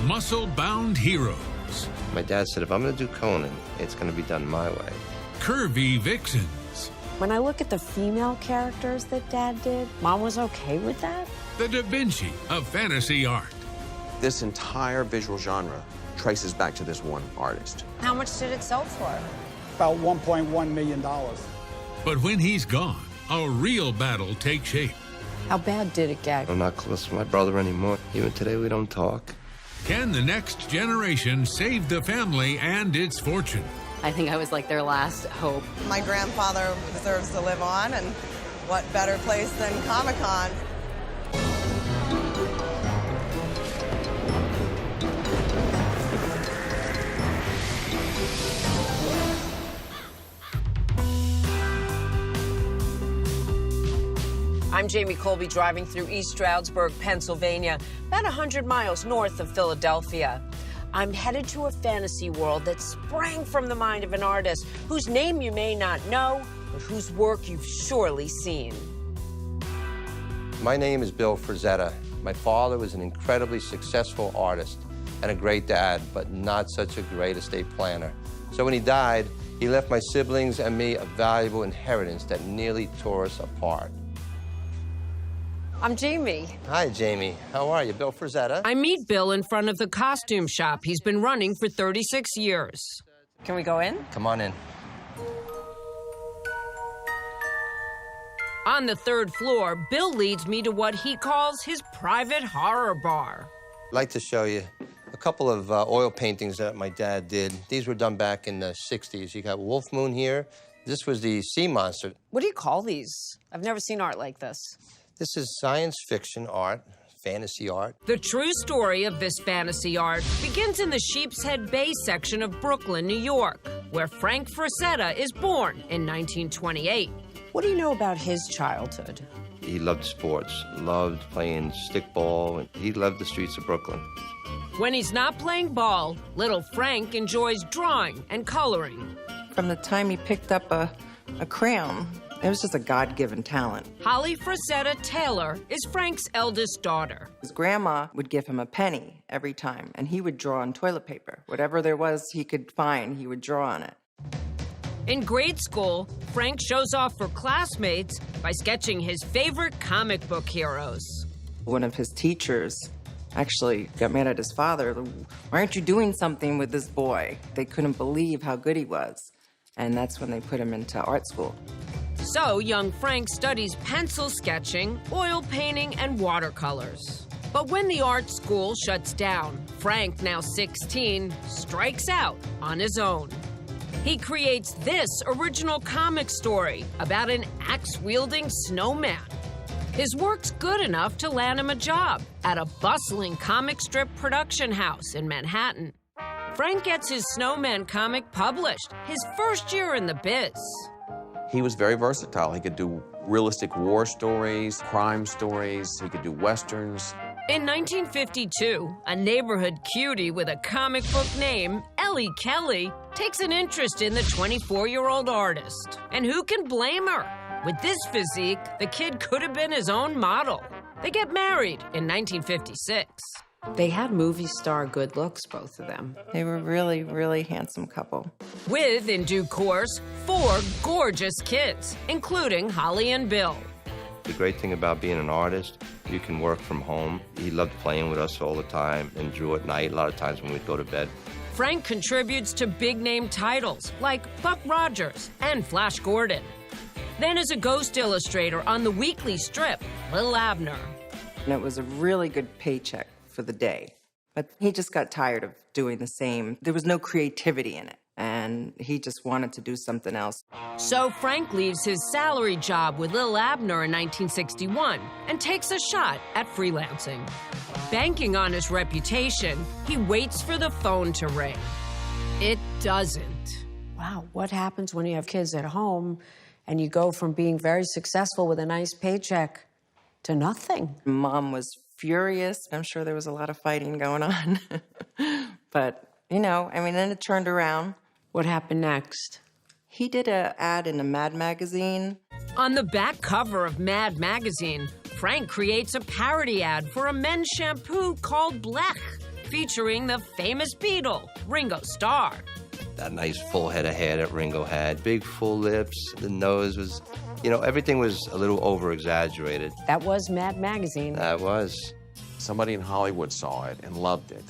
muscle-bound heroes. My dad said, if I'm going to do Conan, it's going to be done my way. Curvy vixens. When I look at the female characters that Dad did, Mom was okay with that. The Da Vinci of fantasy art. This entire visual genre traces back to this one artist. How much did it sell for? About $1.1 million. But when he's gone, a real battle takes shape. How bad did it get? I'm not close to my brother anymore. Even today, we don't talk. Can the next generation save the family and its fortune? I think I was like their last hope. My grandfather deserves to live on, and what better place than Comic-Con? I'm Jamie Colby, driving through East Stroudsburg, Pennsylvania, about 100 miles north of Philadelphia. I'm headed to a fantasy world that sprang from the mind of an artist whose name you may not know, but whose work you've surely seen. My name is Bill Frazetta. My father was an incredibly successful artist and a great dad, but not such a great estate planner. So when he died, he left my siblings and me a valuable inheritance that nearly tore us apart. I'm Jamie. Hi, Jamie. How are you? Bill Frazetta. I meet Bill in front of the costume shop he's been running for 36 years. Can we go in? Come on in. On the third floor, Bill leads me to what he calls his private horror bar. I'd like to show you a couple of oil paintings that my dad did. These were done back in the 60s. You got Wolf Moon here. This was the sea monster. What do you call these? I've never seen art like this. This is science fiction art, fantasy art. The true story of this fantasy art begins in the Sheepshead Bay section of Brooklyn, New York, where Frank Frazetta is born in 1928. What do you know about his childhood? He loved sports, loved playing stickball, and he loved the streets of Brooklyn. When he's not playing ball, little Frank enjoys drawing and coloring. From the time he picked up a crayon, it was just a God-given talent. Holly Frazetta Taylor is Frank's eldest daughter. His grandma would give him a penny every time, and he would draw on toilet paper. Whatever there was he could find, he would draw on it. In grade school, Frank shows off for classmates by sketching his favorite comic book heroes. One of his teachers actually got mad at his father. Why aren't you doing something with this boy? They couldn't believe how good he was. And that's when they put him into art school. So young Frank studies pencil sketching, oil painting, and watercolors. But when the art school shuts down, Frank, now 16, strikes out on his own. He creates this original comic story about an axe-wielding snowman. His work's good enough to land him a job at a bustling comic strip production house in Manhattan. Frank gets his snowman comic published, his first year in the biz. He was very versatile. He could do realistic war stories, crime stories, he could do westerns. In 1952, a neighborhood cutie with a comic book name, Ellie Kelly, takes an interest in the 24-year-old artist. And who can blame her? With this physique, the kid could have been his own model. They get married in 1956. They had movie star good looks, both of them. They were really, really handsome couple. With, in due course, 4 gorgeous kids, including Holly and Bill. The great thing about being an artist, you can work from home. He loved playing with us all the time and drew at night, a lot of times when we'd go to bed. Frank contributes to big-name titles like Buck Rogers and Flash Gordon. Then as a ghost illustrator on the weekly strip, Lil Abner. And it was a really good paycheck for the day. But he just got tired of doing the same. There was no creativity in it, and he just wanted to do something else. So Frank leaves his salary job with Lil Abner in 1961 and takes a shot at freelancing. Banking on his reputation, he waits for the phone to ring. It doesn't. Wow, what happens when you have kids at home and you go from being very successful with a nice paycheck to nothing? Mom was furious. I'm sure there was a lot of fighting going on. But, you know, I mean, then it turned around. What happened next? He did an ad in a Mad magazine. On the back cover of Mad magazine, Frank creates a parody ad for a men's shampoo called Blech. featuring the famous Beatle, Ringo Starr. That nice full head of hair that Ringo had, big full lips, the nose was, everything was a little over-exaggerated. That was Mad Magazine. That was. Somebody in Hollywood saw it and loved it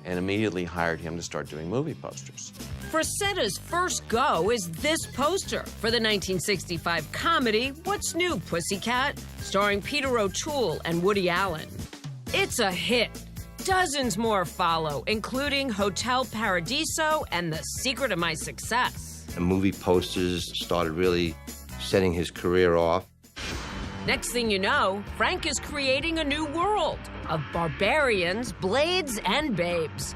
and immediately hired him to start doing movie posters. Frasetta's first go is this poster for the 1965 comedy What's New, Pussycat?, starring Peter O'Toole and Woody Allen. It's a hit. Dozens more follow, including Hotel Paradiso and The Secret of My Success. The movie posters started really setting his career off. Next thing you know, Frank is creating a new world of barbarians, blades, and babes.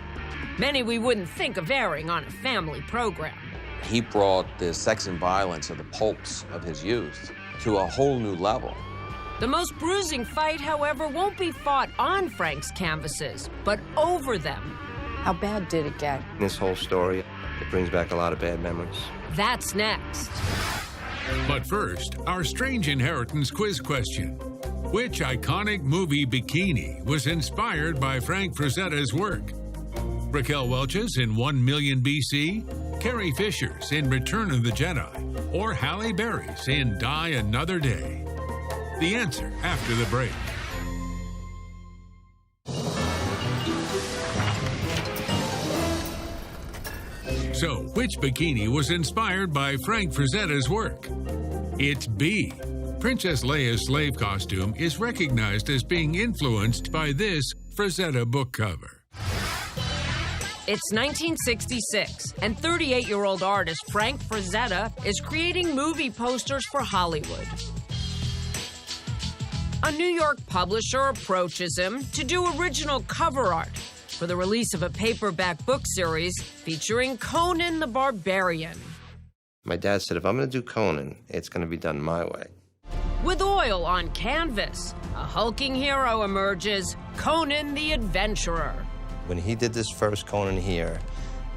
Many we wouldn't think of airing on a family program. He brought the sex and violence of the pulps of his youth to a whole new level. The most bruising fight, however, won't be fought on Frank's canvases, but over them. How bad did it get? This whole story, it brings back a lot of bad memories. That's next. But first, our Strange Inheritance quiz question. Which iconic movie bikini was inspired by Frank Frasetta's work? Raquel Welch's in 1 Million BC, Carrie Fisher's in Return of the Jedi, or Halle Berry's in Die Another Day? The answer after the break. So, which bikini was inspired by Frank Frasetta's work? It's B. Princess Leia's slave costume is recognized as being influenced by this Frazetta book cover. It's 1966, and 38-year-old artist Frank Frazetta is creating movie posters for Hollywood. A New York publisher approaches him to do original cover art for the release of a paperback book series featuring Conan the Barbarian. My dad said, if I'm going to do Conan, it's going to be done my way. With oil on canvas, a hulking hero emerges, Conan the Adventurer. When he did this first Conan here,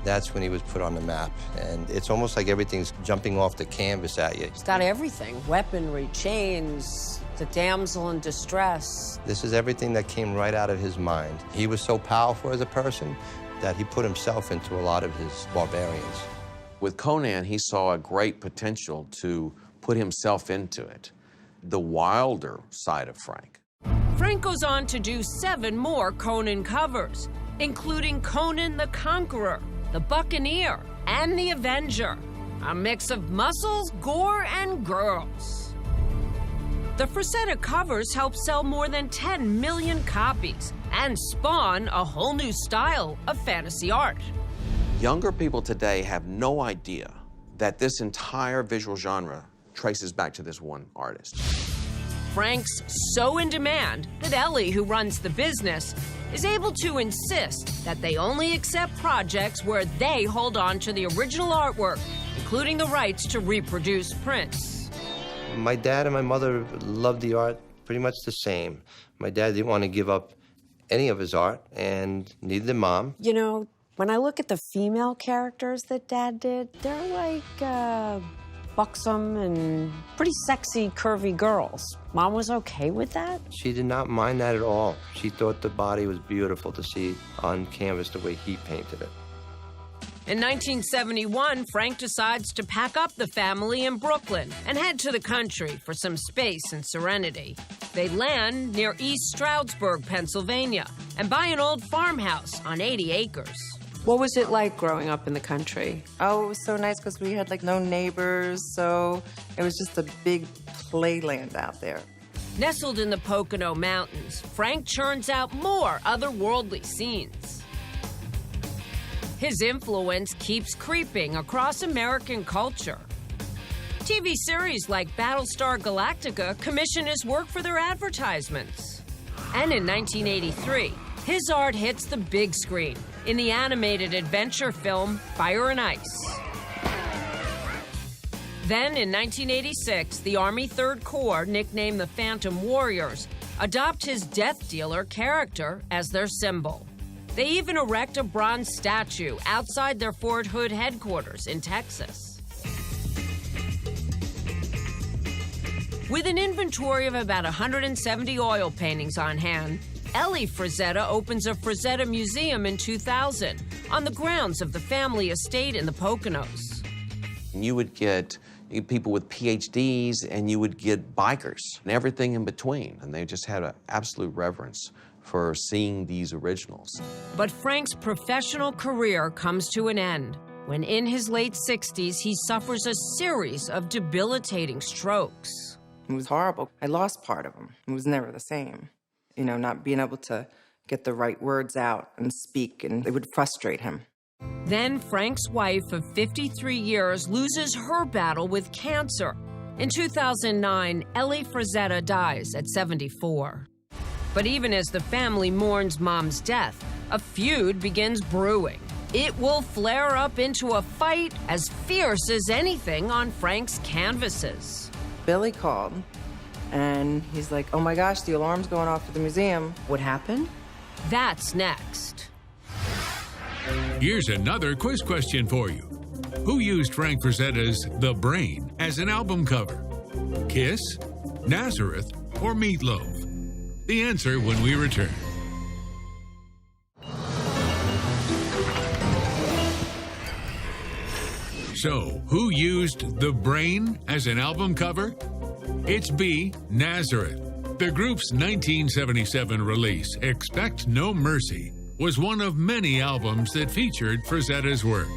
that's when he was put on the map. And it's almost like everything's jumping off the canvas at you. He's got everything. Weaponry, chains, the damsel in distress. This is everything that came right out of his mind. He was so powerful as a person that he put himself into a lot of his barbarians. With Conan, he saw a great potential to put himself into it, the wilder side of Frank. Frank goes on to do 7 more Conan covers, including Conan the Conqueror, the Buccaneer, and the Avenger. A mix of muscles, gore, and girls. The Frazetta covers helped sell more than 10 million copies and spawn a whole new style of fantasy art. Younger people today have no idea that this entire visual genre traces back to this one artist. Frank's so in demand that Ellie, who runs the business, is able to insist that they only accept projects where they hold on to the original artwork, including the rights to reproduce prints. My dad and my mother loved the art pretty much the same. My dad didn't want to give up any of his art, and neither did Mom. You know, when I look at the female characters that Dad did, they're like buxom and pretty sexy, curvy girls. Mom was okay with that? She did not mind that at all. She thought the body was beautiful to see on canvas the way he painted it. In 1971, Frank decides to pack up the family in Brooklyn and head to the country for some space and serenity. They land near East Stroudsburg, Pennsylvania, and buy an old farmhouse on 80 acres. What was it like growing up in the country? Oh, it was so nice because we had like no neighbors, so it was just a big playland out there. Nestled in the Pocono Mountains, Frank churns out more otherworldly scenes. His influence keeps creeping across American culture. TV series like Battlestar Galactica commission his work for their advertisements. And in 1983, his art hits the big screen in the animated adventure film Fire and Ice. Then in 1986, the Army 3rd Corps, nicknamed the Phantom Warriors, adopt his death dealer character as their symbol. They even erect a bronze statue outside their Fort Hood headquarters in Texas. With an inventory of about 170 oil paintings on hand, Ellie Frazetta opens a Frazetta Museum in 2000 on the grounds of the family estate in the Poconos. You would get people with PhDs, and you would get bikers and everything in between. And they just had an absolute reverence for seeing these originals. But Frank's professional career comes to an end when in his late 60s, he suffers a series of debilitating strokes. It was horrible. I lost part of him. It was never the same. You know, not being able to get the right words out and speak, and it would frustrate him. Then Frank's wife of 53 years loses her battle with cancer. In 2009, Ellie Frazetta dies at 74. But even as the family mourns Mom's death, a feud begins brewing. It will flare up into a fight as fierce as anything on Frank's canvases. Billy called, and he's like, oh my gosh, the alarm's going off at the museum. What happened? That's next. Here's another quiz question for you. Who used Frank Frazetta's The Brain as an album cover? Kiss, Nazareth, or Meatloaf? The answer when we return. So, who used The Brain as an album cover? It's B, Nazareth. The group's 1977 release, Expect No Mercy, was one of many albums that featured Frazetta's work.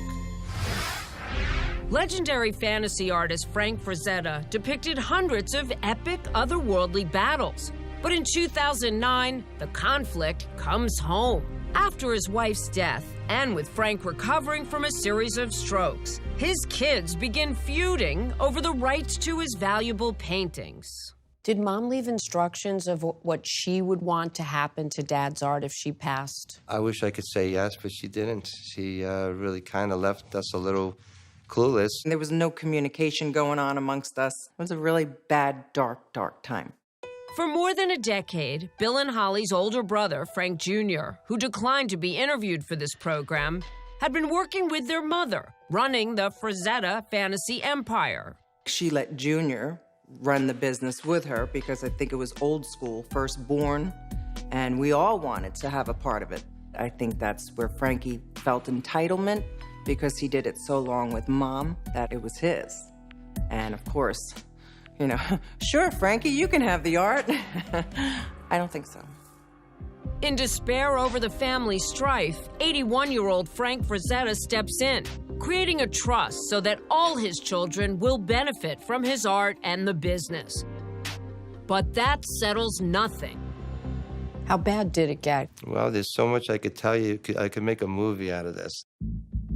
Legendary fantasy artist Frank Frazetta depicted hundreds of epic, otherworldly battles. But in 2009, the conflict comes home. After his wife's death, and with Frank recovering from a series of strokes, his kids begin feuding over the rights to his valuable paintings. Did Mom leave instructions of what she would want to happen to Dad's art if she passed? I wish I could say yes, but she didn't. She really kind of left us a little clueless. There was no communication going on amongst us. It was a really bad, dark, dark time. For more than a decade, Bill and Holly's older brother, Frank Jr., who declined to be interviewed for this program, had been working with their mother, running the Frazetta fantasy empire. She let Junior run the business with her because I think it was old school, firstborn, and we all wanted to have a part of it. I think that's where Frankie felt entitlement because he did it so long with Mom that it was his. And of course, you know, sure, Frankie, you can have the art. I don't think so. In despair over the family strife, 81-year-old Frank Frazetta steps in, creating a trust so that all his children will benefit from his art and the business. But that settles nothing. How bad did it get? Well, there's so much I could tell you. I could make a movie out of this.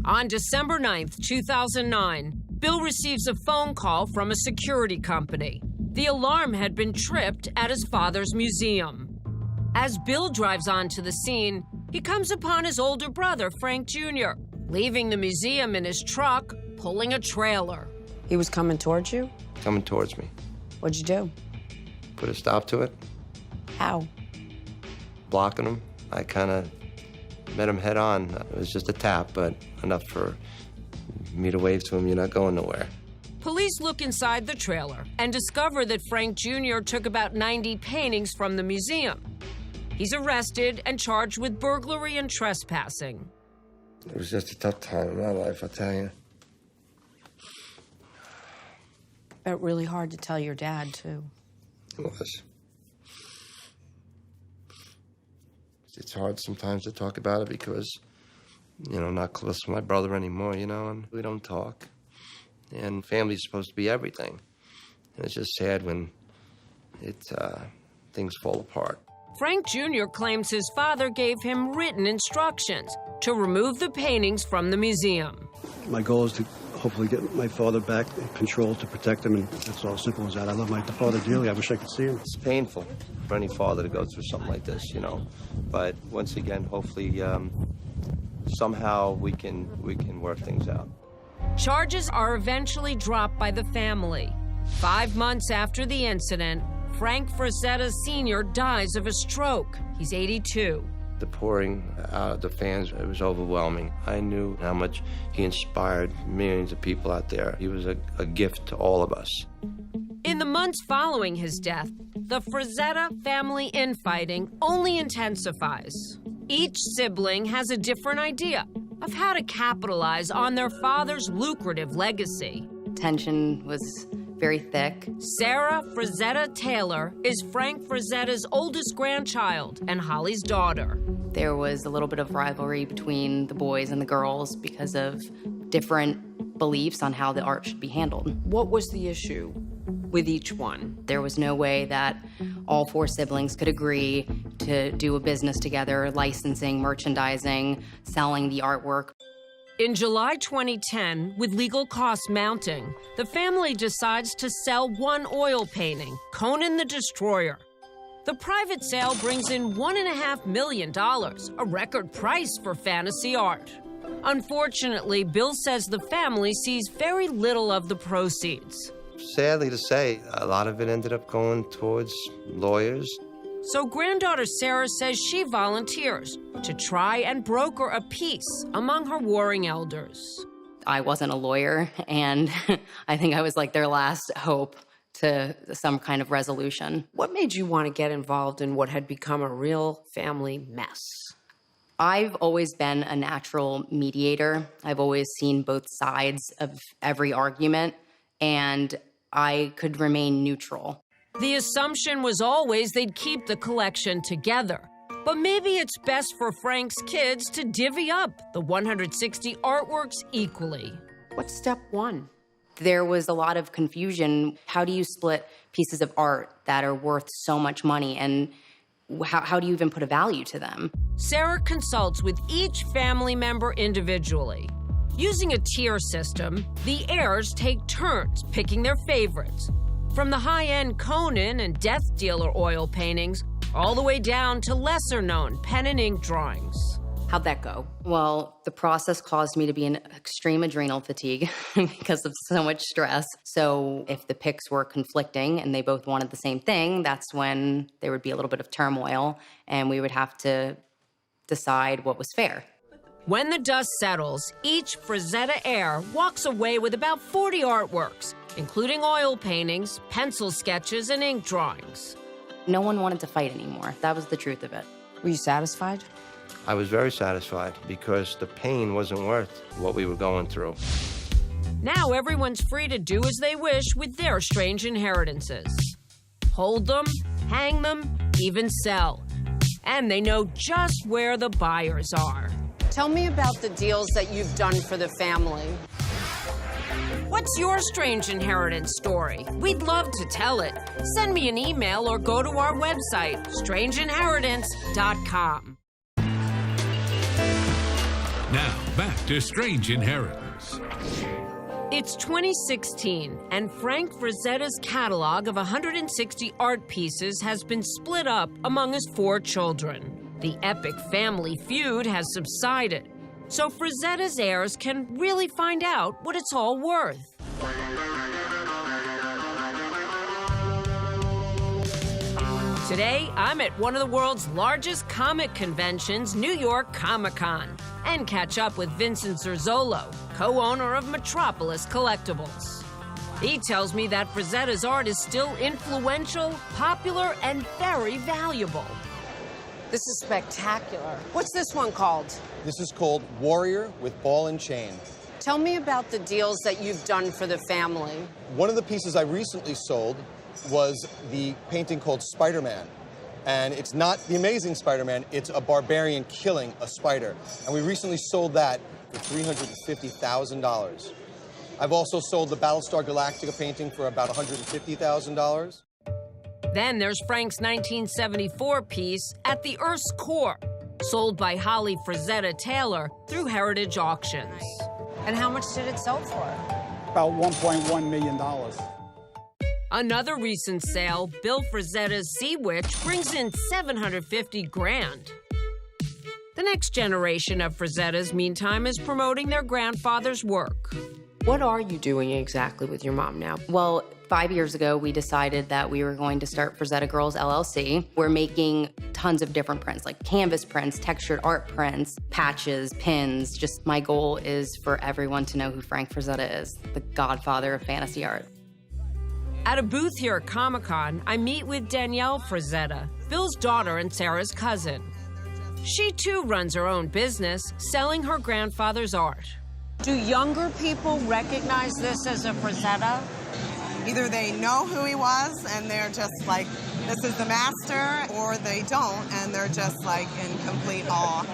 On December 9th, 2009, Bill receives a phone call from a security company. The alarm had been tripped at his father's museum. As Bill drives onto the scene, he comes upon his older brother, Frank Jr., leaving the museum in his truck, pulling a trailer. He was coming towards you? Coming towards me. What'd you do? Put a stop to it. How? Blocking him. I kind of met him head on. It was just a tap, but enough for me to wave to him, you're not going nowhere. Police look inside the trailer and discover that Frank Jr. took about 90 paintings from the museum. He's arrested and charged with burglary and trespassing. It was just a tough time in my life, I'll tell you. But really hard to tell your dad, too. It was. It's hard sometimes to talk about it because, you know, I'm not close to my brother anymore, you know, and we don't talk. And family's supposed to be everything. And it's just sad when things fall apart. Frank Jr. claims his father gave him written instructions to remove the paintings from the museum. My goal is to hopefully get my father back in control to protect him, and that's all simple as that. I love my father dearly. I wish I could see him. It's painful for any father to go through something like this, you know. But once again, hopefully, somehow we can work things out. Charges are eventually dropped by the family. 5 months after the incident, Frank Frazetta Sr. dies of a stroke. He's 82. The pouring out of the fans, it was overwhelming. I knew how much he inspired millions of people out there. He was a gift to all of us. In In the months following his death, the Frazetta family infighting only intensifies. Each sibling has a different idea of how to capitalize on their father's lucrative legacy. Tension was very thick. Sarah Frazetta Taylor is Frank Frazetta's oldest grandchild and Holly's daughter. There was a little bit of rivalry between the boys and the girls because of different beliefs on how the art should be handled. What was the issue with each one? There was no way that all 4 siblings could agree to do a business together, licensing, merchandising, selling the artwork. In July 2010, with legal costs mounting, the family decides to sell one oil painting, Conan the Destroyer. The private sale brings in $1.5 million, a record price for fantasy art. Unfortunately, Bill says the family sees very little of the proceeds. Sadly to say, a lot of it ended up going towards lawyers. So granddaughter Sarah says she volunteers to try and broker a peace among her warring elders. I wasn't a lawyer, and I think I was like their last hope to some kind of resolution. What made you want to get involved in what had become a real family mess? I've always been a natural mediator. I've always seen both sides of every argument, and I could remain neutral. The assumption was always they'd keep the collection together. But maybe it's best for Frank's kids to divvy up the 160 artworks equally. What's step one? There was a lot of confusion. How do you split pieces of art that are worth so much money, and how do you even put a value to them? Sarah consults with each family member individually. Using a tier system, the heirs take turns picking their favorites, from the high-end Conan and Death Dealer oil paintings all the way down to lesser-known pen and ink drawings. How'd that go? Well, the process caused me to be in extreme adrenal fatigue because of so much stress. So if the picks were conflicting and they both wanted the same thing, that's when there would be a little bit of turmoil and we would have to decide what was fair. When the dust settles, each Frazetta heir walks away with about 40 artworks, including oil paintings, pencil sketches, and ink drawings. No one wanted to fight anymore. That was the truth of it. Were you satisfied? I was very satisfied because the pain wasn't worth what we were going through. Now everyone's free to do as they wish with their strange inheritances. Hold them, hang them, even sell. And they know just where the buyers are. Tell me about the deals that you've done for the family. What's your strange inheritance story? We'd love to tell it. Send me an email or go to our website, strangeinheritance.com. Now, back to Strange Inheritance. It's 2016, and Frank Frazetta's catalog of 160 art pieces has been split up among his 4 children. The epic family feud has subsided, so Frazetta's heirs can really find out what it's all worth. Today, I'm at one of the world's largest comic conventions, New York Comic-Con, and catch up with Vincent Zerzolo, co-owner of Metropolis Collectibles. He tells me that Frazetta's art is still influential, popular, and very valuable. This is spectacular. What's this one called? This is called Warrior with Ball and Chain. Tell me about the deals that you've done for the family. One of the pieces I recently sold was the painting called Spider-Man. And it's not the Amazing Spider-Man, it's a barbarian killing a spider. And we recently sold that for $350,000. I've also sold the Battlestar Galactica painting for about $150,000. Then there's Frank's 1974 piece, At the Earth's Core, sold by Holly Frazetta Taylor through Heritage Auctions. And how much did it sell for? About $1.1 million. Another recent sale, Bill Frazetta's Sea Witch, brings in $750,000. The next generation of Frazettas, meantime, is promoting their grandfather's work. What are you doing exactly with your mom now? Well, 5 years ago, we decided that we were going to start Frazetta Girls LLC. We're making tons of different prints, like canvas prints, textured art prints, patches, pins. Just my goal is for everyone to know who Frank Frazetta is, the godfather of fantasy art. At a booth here at Comic-Con, I meet with Danielle Frazetta, Bill's daughter and Sarah's cousin. She too runs her own business, selling her grandfather's art. Do younger people recognize this as a Frazetta? Either they know who he was and they're just like, this is the master, or they don't and they're just like in complete awe.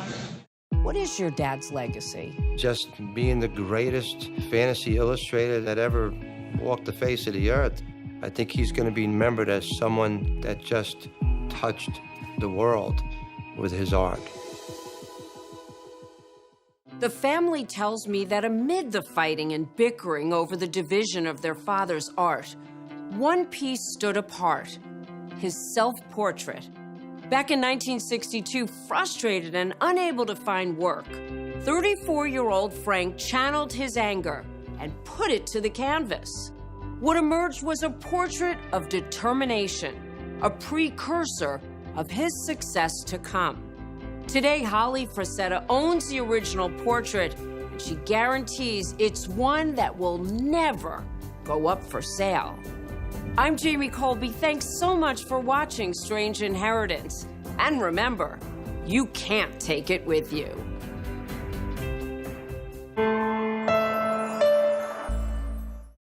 What is your dad's legacy? Just being the greatest fantasy illustrator that ever walked the face of the earth. I think he's going to be remembered as someone that just touched the world with his art. The family tells me that amid the fighting and bickering over the division of their father's art, one piece stood apart, his self-portrait. Back in 1962, frustrated and unable to find work, 34-year-old Frank channeled his anger and put it to the canvas. What emerged was a portrait of determination, a precursor of his success to come. Today, Holly Frazetta owns the original portrait, and she guarantees it's one that will never go up for sale. I'm Jamie Colby. Thanks so much for watching Strange Inheritance. And remember, you can't take it with you.